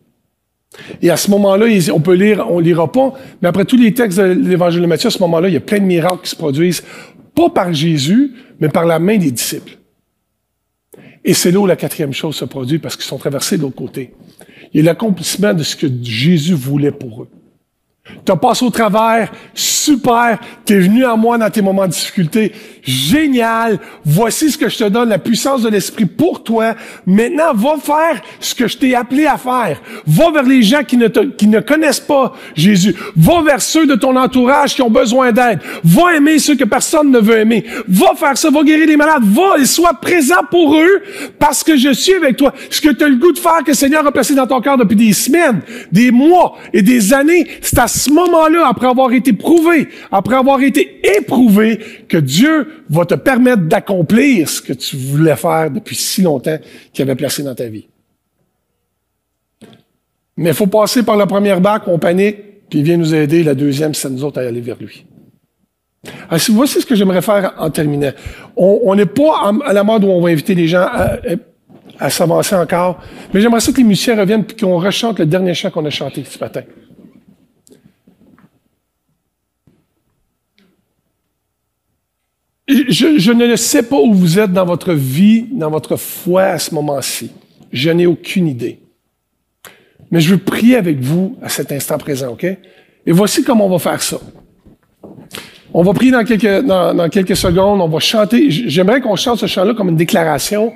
Et à ce moment-là, on peut lire, on lira pas, mais après tous les textes de l'Évangile de Matthieu, à ce moment-là, il y a plein de miracles qui se produisent, pas par Jésus, mais par la main des disciples. Et c'est là où la quatrième chose se produit, parce qu'ils sont traversés de l'autre côté. Il y a l'accomplissement de ce que Jésus voulait pour eux. T'as passé au travers, super, t'es venu à moi dans tes moments de difficulté, génial, voici ce que je te donne, la puissance de l'Esprit pour toi. Maintenant, va faire ce que je t'ai appelé à faire. Va vers les gens qui ne connaissent pas Jésus. Va vers ceux de ton entourage qui ont besoin d'aide. Va aimer ceux que personne ne veut aimer. Va faire ça, va guérir les malades. Va et sois présent pour eux parce que je suis avec toi. Ce que tu as le goût de faire, que le Seigneur a placé dans ton cœur depuis des semaines, des mois et des années, c'est à ce moment-là, après avoir été prouvé, après avoir été éprouvé, que Dieu va te permettre d'accomplir ce que tu voulais faire depuis si longtemps qu'il avait placé dans ta vie. Mais il faut passer par la première barque, on panique, puis il vient nous aider. La deuxième, c'est nous autres à aller vers lui. Alors, voici ce que j'aimerais faire en terminant. On n'est pas à la mode où on va inviter les gens à s'avancer encore, mais j'aimerais ça que les musiciens reviennent et qu'on rechante le dernier chant qu'on a chanté ce matin. Je ne sais pas où vous êtes dans votre vie, dans votre foi à ce moment-ci. Je n'ai aucune idée. Mais je veux prier avec vous à cet instant présent, OK? Et voici comment on va faire ça. On va prier dans quelques secondes, on va chanter. J'aimerais qu'on chante ce chant-là comme une déclaration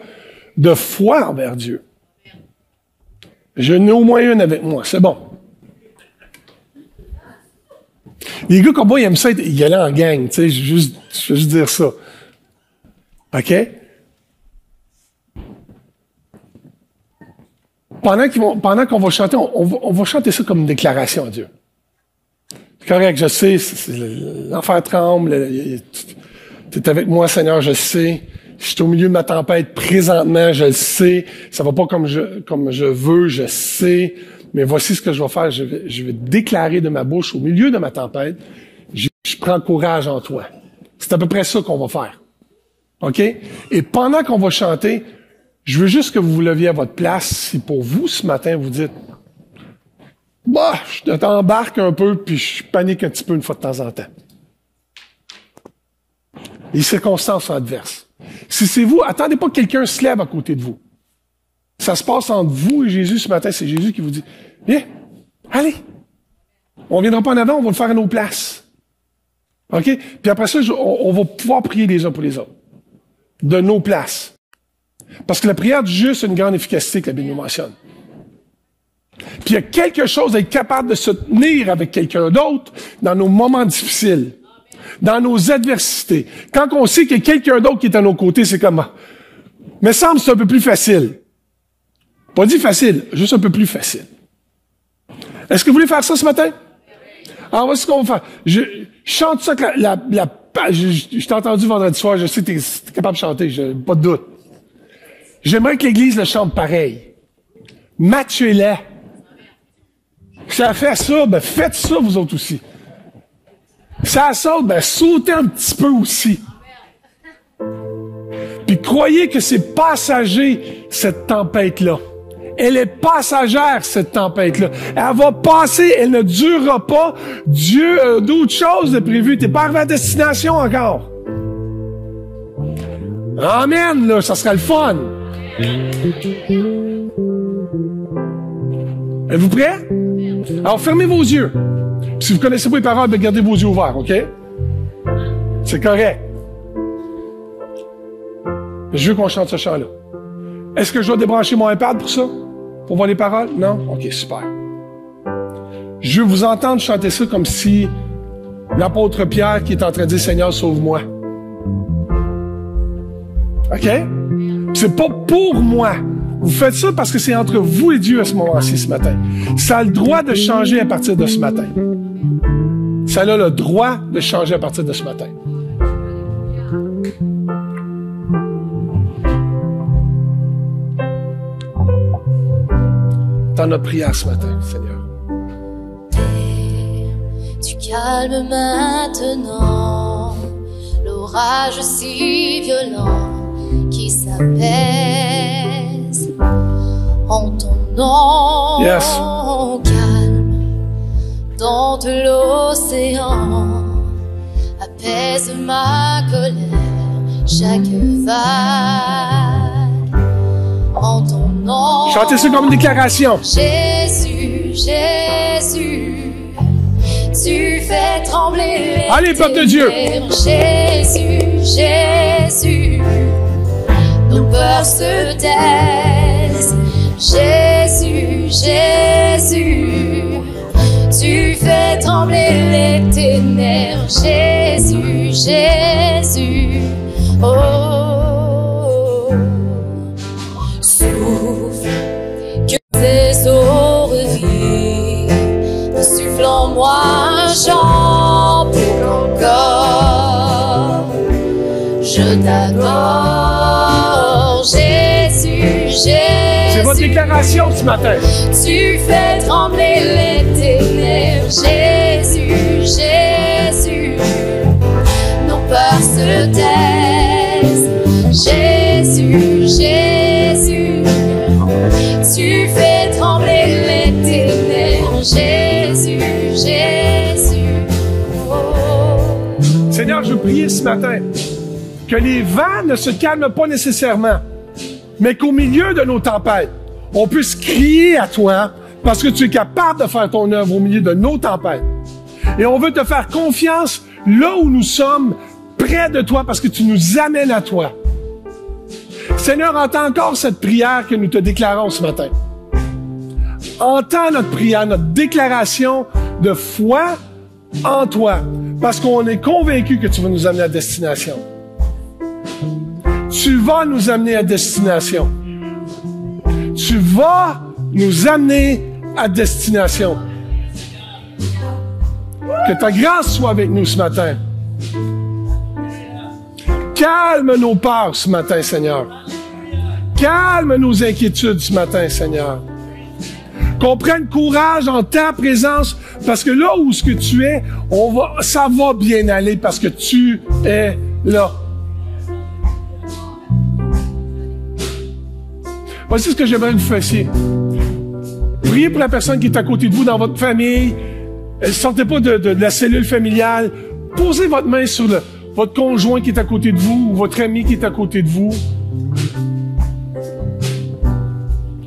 de foi envers Dieu. Je n'ai au moins une avec moi, c'est bon. Les gars comme moi, ils aiment ça y aller en gang, tu sais, je veux juste dire ça. OK? Pendant qu'on va chanter, on va chanter ça comme une déclaration à Dieu. C'est correct, je sais, l'enfer tremble, tu es avec moi, Seigneur, je sais. Je suis au milieu de ma tempête présentement, je le sais. Ça va pas comme je veux, je sais. Mais voici ce que je vais faire. Je vais déclarer de ma bouche au milieu de ma tempête, je prends courage en toi. C'est à peu près ça qu'on va faire. OK? Et pendant qu'on va chanter, je veux juste que vous vous leviez à votre place. Si pour vous, ce matin, vous dites, bah, je t'embarque un peu, puis je panique un petit peu une fois de temps en temps. Les circonstances sont adverses. Si c'est vous, attendez pas que quelqu'un se lève à côté de vous. Ça se passe entre vous et Jésus ce matin. C'est Jésus qui vous dit, viens, allez. On ne viendra pas en avant, on va le faire à nos places. OK? Puis après ça, on va pouvoir prier les uns pour les autres. De nos places. Parce que la prière du juste a une grande efficacité que la Bible nous mentionne. Puis il y a quelque chose d'être capable de se tenir avec quelqu'un d'autre dans nos moments difficiles, dans nos adversités. Quand on sait qu'il y a quelqu'un d'autre qui est à nos côtés, c'est comme, mais semble que c'est un peu plus facile. Pas dit facile, juste un peu plus facile. Est-ce que vous voulez faire ça ce matin? Alors, voici ce qu'on va faire. Je chante ça que je t'ai entendu vendredi soir, je sais que t'es capable de chanter, pas de doute. J'aimerais que l'Église le chante pareil. Matchez-les. Ça fait ça, ben faites ça vous autres aussi. Ça saute, ben sautez un petit peu aussi. Puis croyez que c'est passager, cette tempête-là. Elle est passagère, cette tempête-là. Elle va passer, elle ne durera pas. Dieu a d'autres choses de prévues. T'es pas arrivé à destination encore. Amen, là, ça sera le fun. Êtes-vous prêts? Alors, fermez vos yeux. Puis, si vous connaissez pas les paroles, ben, gardez vos yeux ouverts, OK? C'est correct. Je veux qu'on chante ce chant-là. Est-ce que je dois débrancher mon iPad pour ça? Pour voir les paroles? Non? OK, super. Je veux vous entendre chanter ça comme si l'apôtre Pierre qui est en train de dire « Seigneur, sauve-moi ». OK? C'est pas pour moi. Vous faites ça parce que c'est entre vous et Dieu à ce moment-ci, ce matin. Ça a le droit de changer à partir de ce matin. Ça a le droit de changer à partir de ce matin. Dans notre prière ce matin, Seigneur. Tu calmes maintenant l'orage si violent qui s'apaise en ton nom. Yes. Calme dans de l'océan, apaise ma colère, chaque vague en ton nom. Chantez ça comme une déclaration. Jésus, Jésus, tu fais trembler les Allez, peuple de Dieu. Jésus, Jésus, nos peurs se taisent. Jésus, Jésus, tu fais trembler les ténèbres. Jésus, Jésus, oh, souffle que tes eaux revivent, souffle en moi un chant pour qu'encore je t'adore. Jésus, Jésus, C'est votre déclaration ce matin. tu fais trembler les ténèbres. Jésus, Jésus, nos peurs se taisent. Jésus, Jésus, tu fais trembler les ténèbres. Jésus, Jésus, oh. Seigneur, je veux prier ce matin que les vents ne se calment pas nécessairement, mais qu'au milieu de nos tempêtes, on puisse crier à toi parce que tu es capable de faire ton œuvre au milieu de nos tempêtes. Et on veut te faire confiance là où nous sommes, près de toi, parce que tu nous amènes à toi. Seigneur, entends encore cette prière que nous te déclarons ce matin. Entends notre prière, notre déclaration de foi en toi, parce qu'on est convaincu que tu vas nous amener à destination. Tu vas nous amener à destination. Tu vas nous amener à destination. Que ta grâce soit avec nous ce matin. Calme nos peurs ce matin, Seigneur. Calme nos inquiétudes ce matin, Seigneur. Qu'on prenne courage en ta présence, parce que là où ce que tu es, ça va bien aller parce que tu es là. Voici ce que j'aimerais que vous fassiez. Priez pour la personne qui est à côté de vous dans votre famille. Sortez pas de la cellule familiale. Posez votre main sur votre conjoint qui est à côté de vous ou votre ami qui est à côté de vous.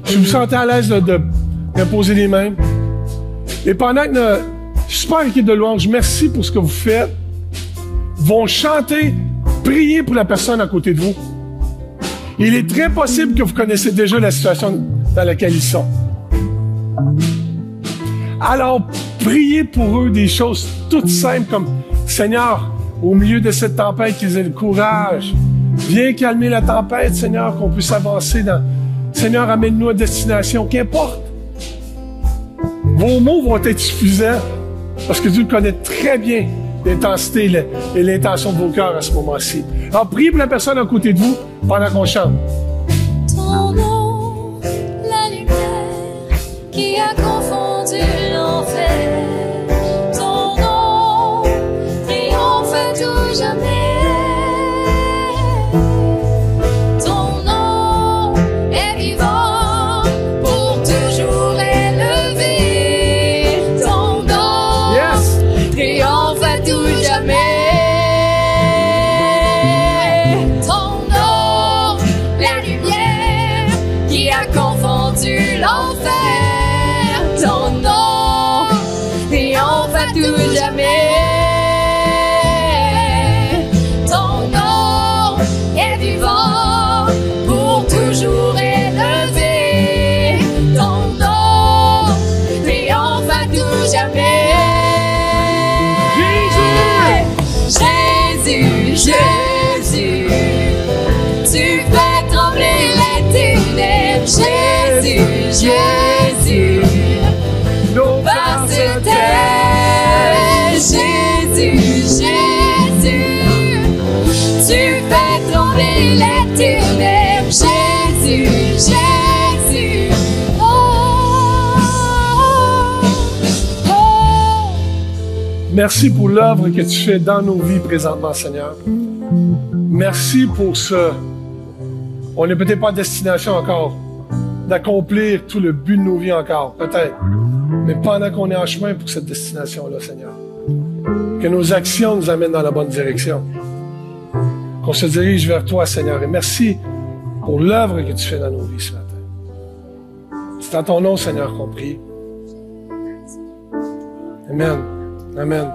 Si vous vous sentez à l'aise de poser les mains. Et pendant que notre super équipe de louange, merci pour ce que vous faites, vont chanter, prier pour la personne à côté de vous. Il est très possible que vous connaissez déjà la situation dans laquelle ils sont. Alors, priez pour eux des choses toutes simples comme « Seigneur, au milieu de cette tempête, qu'ils aient le courage. Viens calmer la tempête, Seigneur, qu'on puisse avancer dans... Seigneur, amène-nous à destination, qu'importe. » Vos mots vont être suffisants parce que Dieu connaît très bien l'intensité et l'intention de vos cœurs à ce moment-ci. Alors, priez pour la personne à côté de vous pendant qu'on chante. Ton nom, la lumière qui a confondu l'enfer. Ton nom triomphe à tout jamais. Ton nom est vivant pour toujours élevé. Ton nom triomphe à tout jamais. L'enfer, ton nom triomphe à tout jamais. Ton nom est vivant pour toujours élevé. Ton nom triomphe à tout jamais. Jésus, Jésus, tu fais trembler les ténèbres. Jésus, Jésus, nos pas se taisent. Jésus, Jésus, tu fais trembler les ténèbres. Jésus, Jésus, oh, oh, oh. Merci pour l'œuvre que tu fais dans nos vies présentement, Seigneur. Merci pour ce... On n'est peut-être pas à destination encore, d'accomplir tout le but de nos vies encore, peut-être. Mais pendant qu'on est en chemin pour cette destination-là, Seigneur, que nos actions nous amènent dans la bonne direction. Qu'on se dirige vers toi, Seigneur. Et merci pour l'œuvre que tu fais dans nos vies ce matin. C'est en ton nom, Seigneur, qu'on prie. Amen. Amen.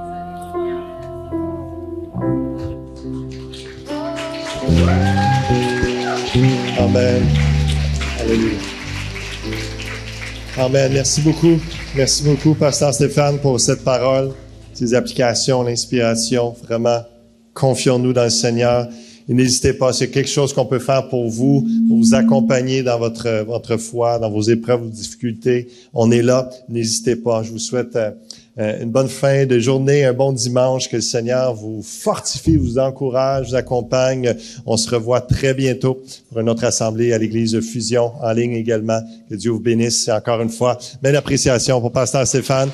Amen. Alléluia. Amen. Merci beaucoup. Merci beaucoup, Pasteur Stéphane, pour cette parole, ces applications, l'inspiration. Vraiment, confions-nous dans le Seigneur. Et n'hésitez pas, c'est quelque chose qu'on peut faire pour vous accompagner dans votre foi, dans vos épreuves, vos difficultés. On est là. N'hésitez pas. Je vous souhaite une bonne fin de journée, un bon dimanche, que le Seigneur vous fortifie, vous encourage, vous accompagne. On se revoit très bientôt pour une autre assemblée à l'Église Fusion, en ligne également. Que Dieu vous bénisse. Et encore une fois, belle appréciation pour Pasteur Stéphane,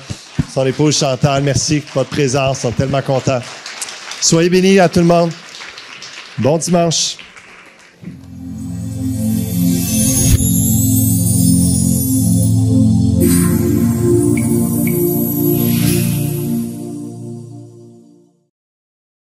son épouse Chantal. Merci pour votre présence. On est tellement contents. Soyez bénis à tout le monde. Bon dimanche.